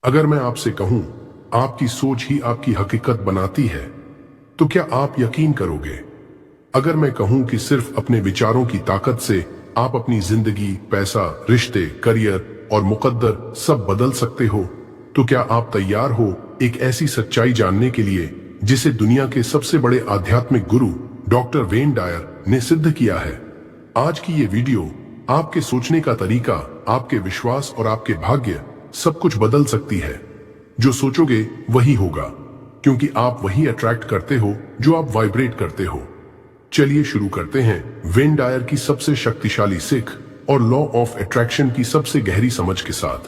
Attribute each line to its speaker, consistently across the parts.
Speaker 1: अगर मैं आपसे कहूं, आपकी सोच ही आपकी हकीकत बनाती है, तो क्या आप यकीन करोगे? अगर मैं कहूं कि सिर्फ अपने विचारों की ताकत से आप अपनी जिंदगी, पैसा, रिश्ते, करियर और मुकद्दर सब बदल सकते हो, तो क्या आप तैयार हो एक ऐसी सच्चाई जानने के लिए जिसे दुनिया के सबसे बड़े आध्यात्मिक गुरु डॉक्टर वेन डायर ने सिद्ध किया है? आज की ये वीडियो आपके सोचने का तरीका, आपके विश्वास और आपके भाग्य सब कुछ बदल सकती है। जो सोचोगे वही होगा, क्योंकि आप वही अट्रैक्ट करते हो जो आप वाइब्रेट करते हो। चलिए शुरू करते हैं वेन डायर की सबसे शक्तिशाली सीख और लॉ ऑफ अट्रैक्शन की सबसे गहरी समझ के साथ।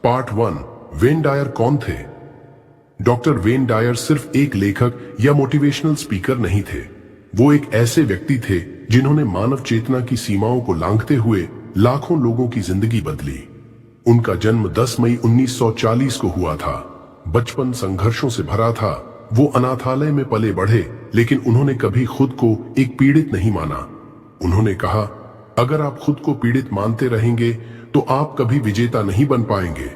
Speaker 1: पार्ट 1, वेन डायर कौन थे? डॉक्टर वेन डायर सिर्फ एक लेखक या मोटिवेशनल स्पीकर नहीं थे। वो एक ऐसे व्यक्ति थे जिन्होंने मानव चेतना की सीमाओं को लांघते हुए लाखों लोगों की जिंदगी बदली। उनका जन्म 10 मई 1940 को हुआ था। बचपन संघर्षों से भरा था। वो अनाथालय में पले बढ़े, लेकिन उन्होंने कभी खुद को एक पीड़ित नहीं माना। उन्होंने कहा, अगर आप खुद को पीड़ित मानते रहेंगे तो आप कभी विजेता नहीं बन पाएंगे।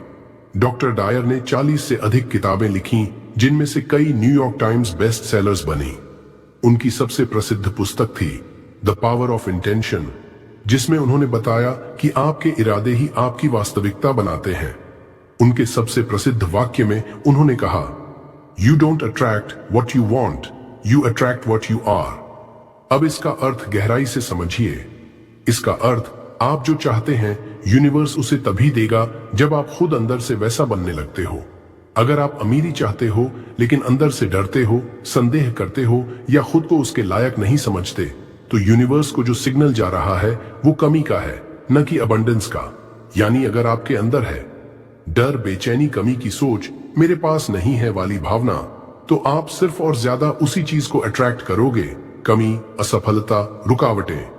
Speaker 1: डॉक्टर डायर ने 40 से अधिक किताबें लिखी, जिनमें से कई न्यूयॉर्क टाइम्स बेस्ट सेलर्स बनी। उनकी सबसे प्रसिद्ध पुस्तक थी द पावर ऑफ इंटेंशन, जिसमें उन्होंने बताया कि आपके इरादे ही आपकी वास्तविकता बनाते हैं। उनके सबसे प्रसिद्ध वाक्य में उन्होंने कहा, you don't attract what you want, you attract what you are. अब इसका अर्थ गहराई से समझिए। इसका अर्थ, आप जो चाहते हैं यूनिवर्स उसे तभी देगा जब आप खुद अंदर से वैसा बनने लगते हो। अगर आप अमीरी चाहते हो लेकिन अंदर से डरते हो, संदेह करते हो या खुद को उसके लायक नहीं समझते, तो यूनिवर्स को जो सिग्नल जा रहा है वो कमी का है, न कि अबंडेंस का। यानी अगर आपके अंदर है डर, बेचैनी, कमी की सोच, मेरे पास नहीं है वाली भावना, तो आप सिर्फ और ज्यादा उसी चीज को अट्रैक्ट करोगे, कमी, असफलता, रुकावटें।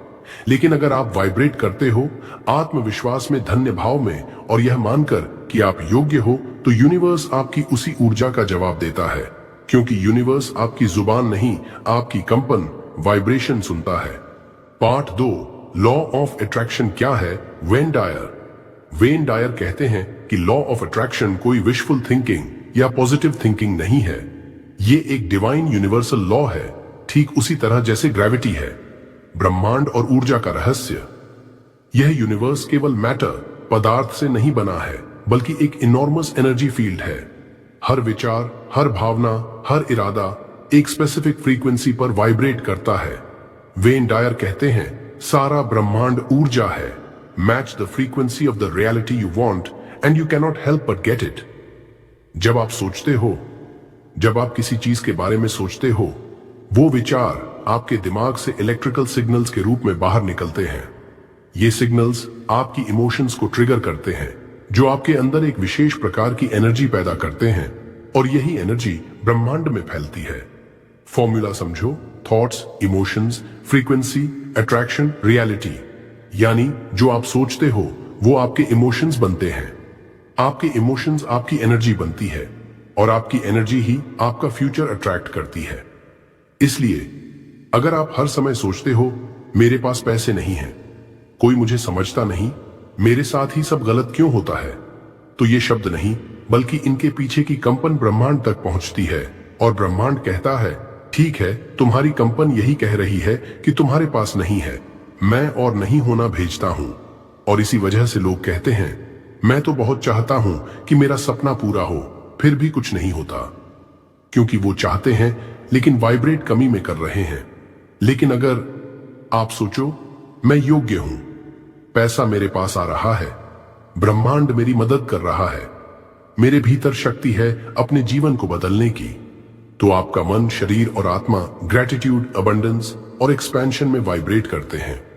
Speaker 1: लेकिन अगर आप वाइब्रेट करते हो आत्मविश्वास में, धन्य भाव में और यह मानकर कि आप योग्य हो, तो यूनिवर्स आपकी उसी ऊर्जा का जवाब देता है। क्योंकि यूनिवर्स आपकी जुबान नहीं, आपकी कंपन, वाइब्रेशन सुनता है। पार्ट 2, लॉ ऑफ अट्रैक्शन क्या है? When Dyer. वेन डायर कहते हैं कि लॉ ऑफ अट्रैक्शन कोई विशफुल थिंकिंग या पॉजिटिव थिंकिंग नहीं है। ये एक डिवाइन यूनिवर्सल लॉ है, ठीक उसी तरह जैसे ग्रेविटी है, ब्रह्मांड और ऊर्जा का रहस्य। यह यूनिवर्स केवल मैटर, पदार्थ से नहीं बना है, बल्कि एक इनॉर्मस एनर्जी फील्ड है। हर विचार, हर भावना, हर इरादा एक स्पेसिफिक फ्रीक्वेंसी पर वाइब्रेट करता है। वेन डायर कहते हैं, सारा ब्रह्मांड ऊर्जा है। Match the frequency of the reality you want and you can not help but get it. जब आप सोचते हो, जब आप किसी चीज के बारे में सोचते हो, वो विचार आपके दिमाग से इलेक्ट्रिकल सिग्नल्स के रूप में बाहर निकलते हैं। ये सिग्नल्स आपकी इमोशंस को ट्रिगर करते हैं, जो आपके अंदर एक विशेष प्रकार की एनर्जी पैदा करते हैं, और यही एनर्जी ब्रह्मांड में फैलती है। फॉर्मूला समझो, thoughts, emotions, frequency, attraction, reality. यानी जो आप सोचते हो वो आपके इमोशंस बनते हैं, आपके इमोशंस आपकी एनर्जी बनती है, और आपकी एनर्जी ही आपका फ्यूचर अट्रैक्ट करती है। इसलिए अगर आप हर समय सोचते हो, मेरे पास पैसे नहीं हैं, कोई मुझे समझता नहीं, मेरे साथ ही सब गलत क्यों होता है, तो ये शब्द नहीं बल्कि इनके पीछे की कंपन ब्रह्मांड तक पहुंचती है, और ब्रह्मांड कहता है, ठीक है, तुम्हारी कंपन यही कह रही है कि तुम्हारे पास नहीं है, मैं और नहीं होना भेजता हूं। और इसी वजह से लोग कहते हैं, मैं तो बहुत चाहता हूं कि मेरा सपना पूरा हो, फिर भी कुछ नहीं होता। क्योंकि वो चाहते हैं लेकिन वाइब्रेट कमी में कर रहे हैं। लेकिन अगर आप सोचो, मैं योग्य हूं, पैसा मेरे पास आ रहा है, ब्रह्मांड मेरी मदद कर रहा है, मेरे भीतर शक्ति है अपने जीवन को बदलने की, तो आपका मन, शरीर और आत्मा ग्रेटिट्यूड, अबंडेंस और एक्सपेंशन में वाइब्रेट करते हैं।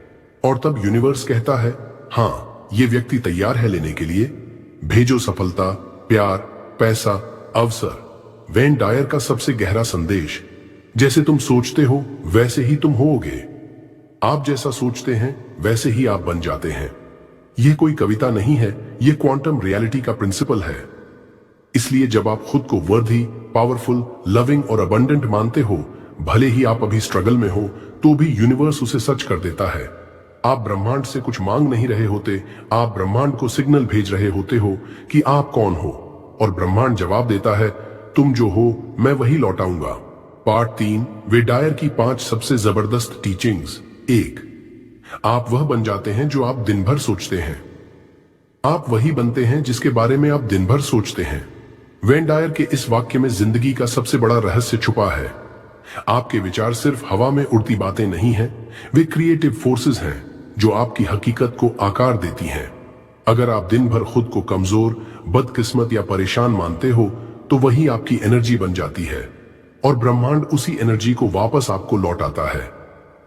Speaker 1: और तब यूनिवर्स कहता है, हाँ, ये व्यक्ति तैयार है लेने के लिए, भेजो सफलता, प्यार, पैसा, अवसर। वेन डायर का सबसे गहरा संदेश, जैसे तुम सोचते हो वैसे ही तुम होगे। आप जैसा सोचते हैं वैसे ही आप बन जाते हैं। यह कोई कविता नहीं है, यह क्वांटम रियलिटी का प्रिंसिपल है। इसलिए जब आप खुद को वर्दी, पावरफुल, लविंग और अबंडेंट मानते हो, भले ही आप अभी स्ट्रगल में हो, तो भी यूनिवर्स उसे सच कर देता है। आप ब्रह्मांड से कुछ मांग नहीं रहे होते, आप ब्रह्मांड को सिग्नल भेज रहे होते हो कि आप कौन हो और ब्रह्मांड जवाब देता है, तुम जो हो मैं वही लौटाऊंगा। पार्ट 3, वेन डायर की 5 सबसे जबरदस्त टीचिंग्स। 1, आप वह बन जाते हैं जो आप दिन भर सोचते हैं। आप वही बनते हैं जिसके बारे में आप दिन भर सोचते हैं। वेन डायर के इस वाक्य में जिंदगी का सबसे बड़ा रहस्य छुपा है। आपके विचार सिर्फ हवा में उड़ती बातें नहीं हैं, वे क्रिएटिव फोर्सेस हैं जो आपकी हकीकत को आकार देती हैं। अगर आप दिन भर खुद को कमजोर, बदकिस्मत या परेशान मानते हो तो वही आपकी एनर्जी बन जाती है और ब्रह्मांड उसी एनर्जी को वापस आपको लौटाता है।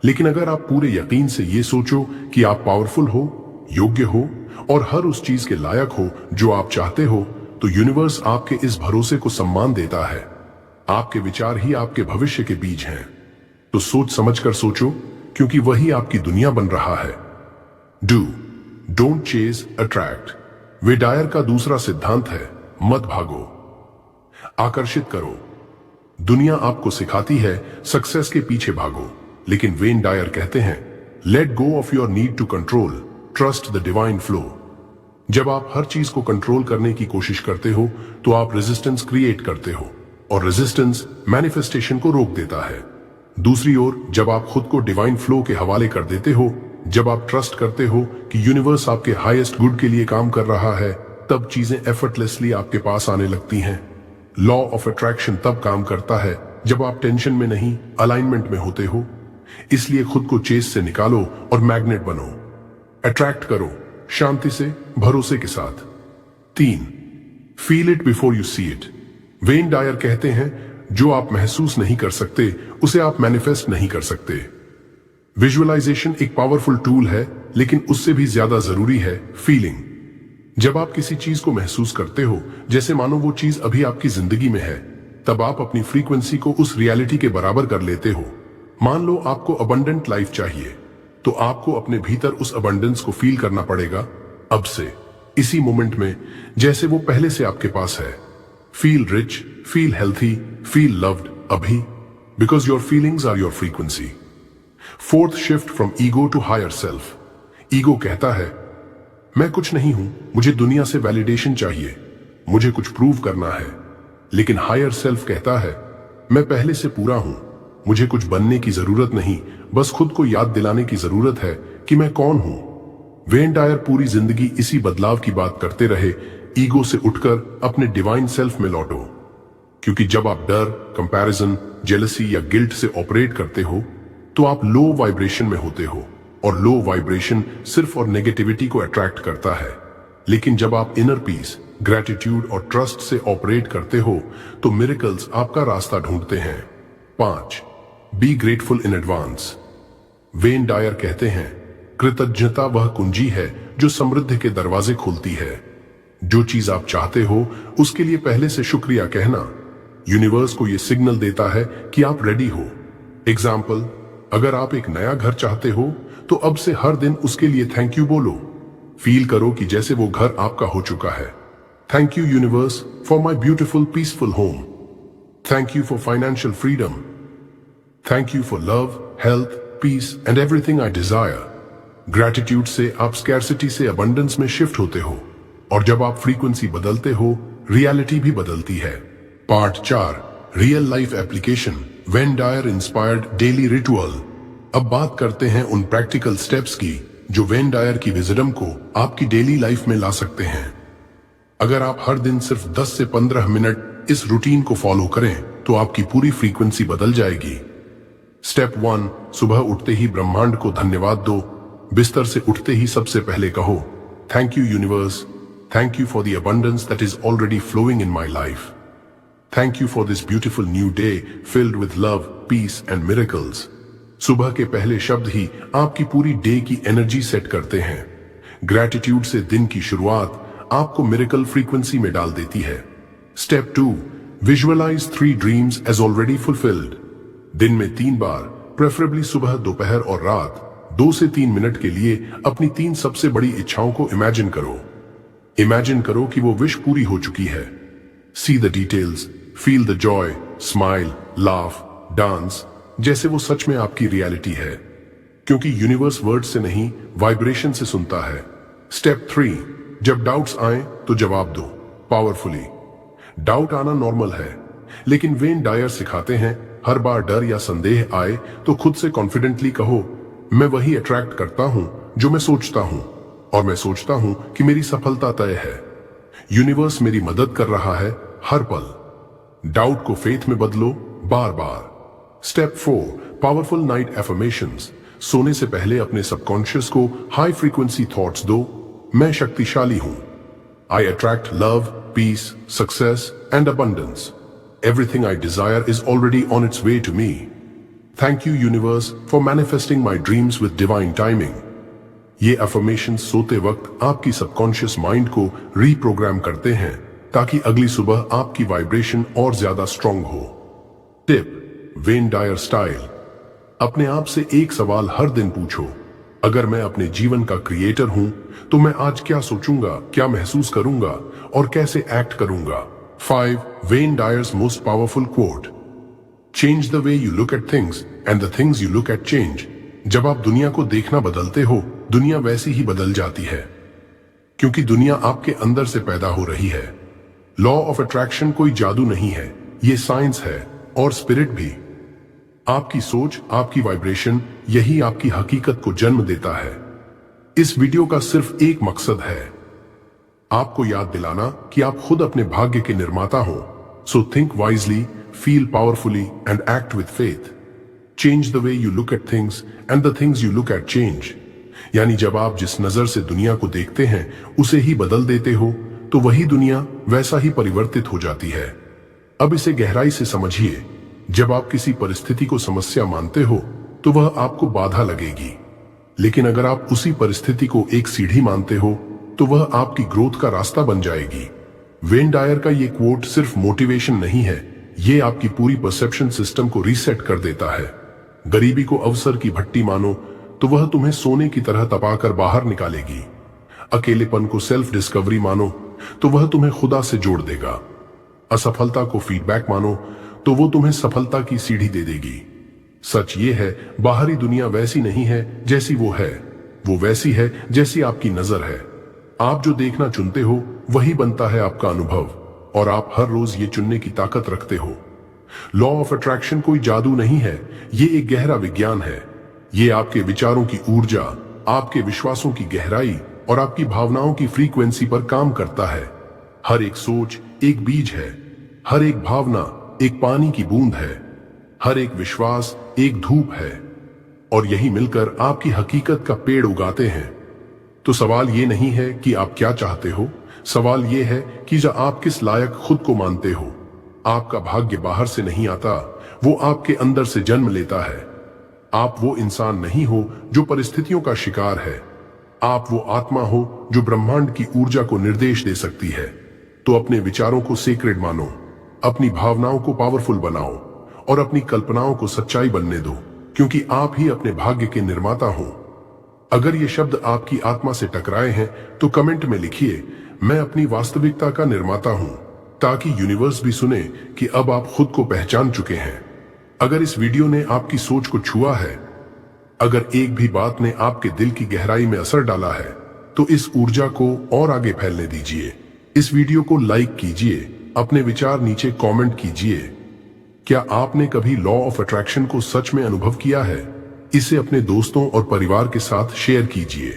Speaker 1: लेकिन अगर आप पूरे यकीन से ये सोचो कि आप पावरफुल हो, योग्य हो और हर उस चीज के लायक हो जो आप चाहते हो, तो यूनिवर्स आपके इस भरोसे को सम्मान देता है। आपके विचार ही आपके भविष्य के बीज हैं। तो सोच समझकर सोचो, क्योंकि वही आपकी दुनिया बन रहा है। Do, don't chase, attract. Wayne Dyer का दूसरा सिद्धांत है, मत भागो, आकर्षित करो। दुनिया आपको सिखाती है सक्सेस के पीछे भागो, लेकिन वेन डायर कहते हैं, let go of your need to control, trust the divine flow. जब आप हर चीज को कंट्रोल करने की कोशिश करते हो तो आप रेजिस्टेंस क्रिएट करते हो और रेजिस्टेंस मैनिफेस्टेशन को रोक देता है। दूसरी ओर जब आप खुद को डिवाइन फ्लो के हवाले कर देते हो, जब आप ट्रस्ट करते हो कि यूनिवर्स आपके हाईएस्ट गुड के लिए काम कर रहा है, तब चीजें एफर्टलेसली आपके पास आने लगती हैं। लॉ ऑफ अट्रैक्शन तब काम करता है जब आप टेंशन में नहीं, अलाइनमेंट में होते हो। इसलिए खुद को चेस से निकालो और मैग्नेट बनो। अट्रैक्ट करो शांति से, भरोसे के साथ। 3, feel it before you see it. Wayne Dyer कहते हैं, जो आप महसूस नहीं कर सकते उसे आप मैनिफेस्ट नहीं कर सकते। विजुअलाइजेशन एक पावरफुल टूल है, लेकिन उससे भी ज्यादा जरूरी है फीलिंग। जब आप किसी चीज को महसूस करते हो, जैसे मानो वो चीज अभी आपकी जिंदगी में है, तब आप अपनी फ्रीक्वेंसी को उस रियलिटी के बराबर कर लेते हो। मान लो आपको अबंडेंट लाइफ चाहिए, तो आपको अपने भीतर उस अबंडेंस को फील करना पड़ेगा अब से, इसी मोमेंट में, जैसे वो पहले से आपके पास है। Feel rich, feel healthy, feel loved अभी, because your feelings are your frequency. 4th, shift from ego to higher self. Ego कहता है, मैं कुछ नहीं हूं, मुझे दुनिया से वैलिडेशन चाहिए, मुझे कुछ प्रूव करना है। लेकिन हायर सेल्फ कहता है, मैं पहले से पूरा हूं, मुझे कुछ बनने की जरूरत नहीं, बस खुद को याद दिलाने की जरूरत है कि मैं कौन हूं। वेन डायर पूरी जिंदगी इसी बदलाव की बात करते रहे, ईगो से उठकर अपने डिवाइन सेल्फ में लौटो। क्योंकि जब आप डर, कंपैरिजन, जेलसी या गिल्ट से ऑपरेट करते हो, तो आप लो वाइब्रेशन में होते हो, और लो वाइब्रेशन सिर्फ और नेगेटिविटी को अट्रैक्ट करता है। लेकिन जब आप इनर पीस, ग्रैटिट्यूड और ट्रस्ट से ऑपरेट करते हो, तो मिरेकल्स आपका रास्ता ढूंढते हैं। 5, be grateful in advance. Wayne Dyer कहते हैं, कृतज्ञता वह कुंजी है जो समृद्धि के दरवाजे खोलती है। जो चीज आप चाहते हो उसके लिए पहले से शुक्रिया कहना यूनिवर्स को यह सिग्नल देता है कि आप रेडी हो। एग्जाम्पल, अगर आप एक नया घर चाहते हो तो अब से हर दिन उसके लिए थैंक यू बोलो। फील करो कि जैसे वो घर आपका हो चुका है। Thank you universe for my beautiful peaceful home. Thank you for financial freedom. Thank you for love, health, peace and everything I desire. Gratitude से आप स्कैर्सिटी से अबंडेंस में शिफ्ट होते हो, और जब आप फ्रीक्वेंसी बदलते हो, रियलिटी भी बदलती है। Part 4, real life application, Wayne Dyer inspired daily ritual. अब बात करते हैं उन प्रैक्टिकल स्टेप्स की जो वेन डायर की विजडम को आपकी डेली लाइफ में ला सकते हैं। अगर आप हर दिन सिर्फ 10 से 15 मिनट इस रूटीन को फॉलो करें तो आपकी पूरी फ्रीक्वेंसी बदल जाएगी। स्टेप 1, सुबह उठते ही ब्रह्मांड को धन्यवाद दो। बिस्तर से उठते ही सबसे पहले कहो, thank you universe, thank you for the abundance that is already flowing in my life. Thank you for this beautiful new day filled with love, peace and miracles. सुबह के पहले शब्द ही आपकी पूरी डे की एनर्जी सेट करते हैं। Gratitude से दिन की शुरुआत आपको मिरेकल फ्रीक्वेंसी में डाल देती है। Step 2, visualize 3 dreams as already fulfilled. दिन में 3 बार, प्रेफरेबली सुबह, दोपहर और रात, 2 से 3 मिनट के लिए अपनी 3 सबसे बड़ी इच्छाओं को इमेजिन करो। इमेजिन करो कि वो विश पूरी हो चुकी है। See the details, feel the joy, smile, laugh, dance, जैसे वो सच में आपकी रियलिटी है, क्योंकि यूनिवर्स वर्ड से नहीं, वाइब्रेशन से सुनता है। स्टेप 3, जब डाउट्स आए तो जवाब दो, पावरफुली। डाउट आना नॉर्मल है, लेकिन वेन डायर सिखाते हैं हर बार डर या संदेह आए तो खुद से कॉन्फिडेंटली कहो, मैं वही अट्रैक्ट करता हूं जो मैं सोचता हूं, और मैं सोचता हूं कि मेरी सफलता तय है। यूनिवर्स मेरी मदद कर रहा है हर पल। डाउट को फेथ में बदलो बार बार। Step 4, powerful night affirmations. सोने से पहले अपने सबकॉन्शियस को हाई फ्रीक्वेंसी थॉट्स दो। मैं शक्तिशाली हूं। I attract love, peace, success and abundance. Everything I desire is already on its way to me. Thank you universe for manifesting my dreams with divine timing. ये affirmation सोते वक्त आपकी subconscious mind को reprogram करते हैं ताकि अगली सुबह आपकी वाइब्रेशन और ज्यादा स्ट्रांग हो। Tip, Wayne Dyer style. अपने आप से एक सवाल हर दिन पूछो, अगर मैं अपने जीवन का क्रिएटर हूं तो मैं आज क्या सोचूंगा, क्या महसूस करूंगा और कैसे एक्ट करूंगा। 5, when dyers most powerful quote. Change the way you look at things and the things you look at change. जब आप दुनिया को देखना बदलते हो, दुनिया वैसी ही बदल जाती है, क्योंकि दुनिया आपके अंदर से पैदा हो रही है। लॉ ऑफ अट्रैक्शन कोई जादू नहीं है, ये साइंस है और स्पिरिट भी। आपकी सोच, आपकी वाइब्रेशन, यही आपकी हकीकत को जन्म देता है। इस वीडियो का सिर्फ एक मकसद है, आपको याद दिलाना कि आप खुद अपने भाग्य के निर्माता हो। So think wisely, feel powerfully and act with faith. Change the way you look at things and the things you look at change. यानी जब आप जिस नजर से दुनिया को देखते हैं उसे ही बदल देते हो, तो वही दुनिया वैसा ही परिवर्तित हो जाती है। अब इसे गहराई से समझिए। जब आप किसी परिस्थिति को समस्या मानते हो तो वह आपको बाधा लगेगी, लेकिन अगर आप उसी परिस्थिति को एक सीढ़ी मानते हो तो वह आपकी ग्रोथ का रास्ता बन जाएगी। वेन डायर का ये क्वोट सिर्फ मोटिवेशन नहीं है, ये आपकी पूरी परसेप्शन सिस्टम को रीसेट कर देता है। गरीबी को अवसर की भट्टी मानो तो वह तुम्हें सोने की तरह तपाकर बाहर निकालेगी। अकेलेपन को सेल्फ डिस्कवरी मानो तो वह तुम्हें खुदा से जोड़ देगा। असफलता को फीडबैक मानो तो वो तुम्हें सफलता की सीढ़ी दे देगी। सच ये है, बाहरी दुनिया वैसी नहीं है जैसी वो है, वो वैसी है जैसी आपकी नजर है। आप जो देखना चुनते हो वही बनता है आपका अनुभव, और आप हर रोज ये चुनने की ताकत रखते हो। लॉ ऑफ अट्रैक्शन कोई जादू नहीं है, ये एक गहरा विज्ञान है। ये आपके विचारों की ऊर्जा, आपके विश्वासों की गहराई और आपकी भावनाओं की फ्रीक्वेंसी पर काम करता है। हर एक सोच एक बीज है, हर एक भावना एक पानी की बूंद है, हर एक विश्वास एक धूप है, और यही मिलकर आपकी हकीकत का पेड़ उगाते हैं। तो सवाल ये नहीं है कि आप क्या चाहते हो, सवाल ये है कि जब आप किस लायक खुद को मानते हो। आपका भाग्य बाहर से नहीं आता, वो आपके अंदर से जन्म लेता है। आप वो इंसान नहीं हो जो परिस्थितियों का शिकार है, आप वो आत्मा हो जो ब्रह्मांड की ऊर्जा को निर्देश दे सकती है। तो अपने विचारों को सेक्रेड मानो, अपनी भावनाओं को पावरफुल बनाओ और अपनी कल्पनाओं को सच्चाई बनने दो, क्योंकि आप ही अपने भाग्य के निर्माता हो। अगर ये शब्द आपकी आत्मा से टकराए हैं तो कमेंट में लिखिए, मैं अपनी वास्तविकता का निर्माता हूं, ताकि यूनिवर्स भी सुने कि अब आप खुद को पहचान चुके हैं। अगर इस वीडियो ने आपकी सोच को छुआ है, अगर एक भी बात ने आपके दिल की गहराई में असर डाला है, तो इस ऊर्जा को और आगे फैलने दीजिए। इस वीडियो को लाइक कीजिए, अपने विचार नीचे कमेंट कीजिए। क्या आपने कभी लॉ ऑफ अट्रैक्शन को सच में अनुभव किया है? इसे अपने दोस्तों और परिवार के साथ शेयर कीजिए,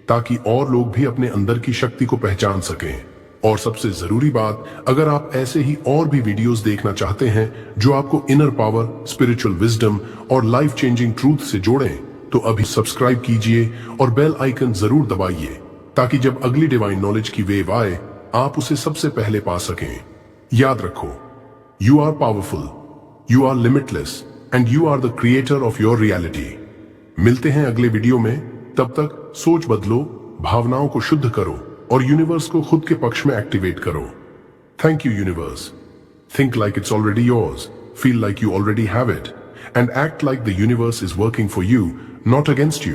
Speaker 1: ताकि और लोग भी अपने अंदर की शक्ति को पहचान सकें। और सबसे जरूरी बात, अगर आप ऐसे ही और भी वीडियोस देखना चाहते हैं जो आपको इनर पावर, स्पिरिचुअल विजडम और लाइफ चेंजिंग ट्रूथ से जोड़ें, तो अभी सब्सक्राइब कीजिए और बेल आइकन जरूर दबाइए, ताकि जब अगली डिवाइन नॉलेज की वेव आए आप उसे सबसे पहले पा सकें। याद रखो, you are powerful, you are limitless and you are the creator of your reality. मिलते हैं अगले वीडियो में, तब तक सोच बदलो, भावनाओं को शुद्ध करो और यूनिवर्स को खुद के पक्ष में एक्टिवेट करो। Thank you universe. Think like it's already yours, feel like you already have it, and act like the universe is working for you, not against you.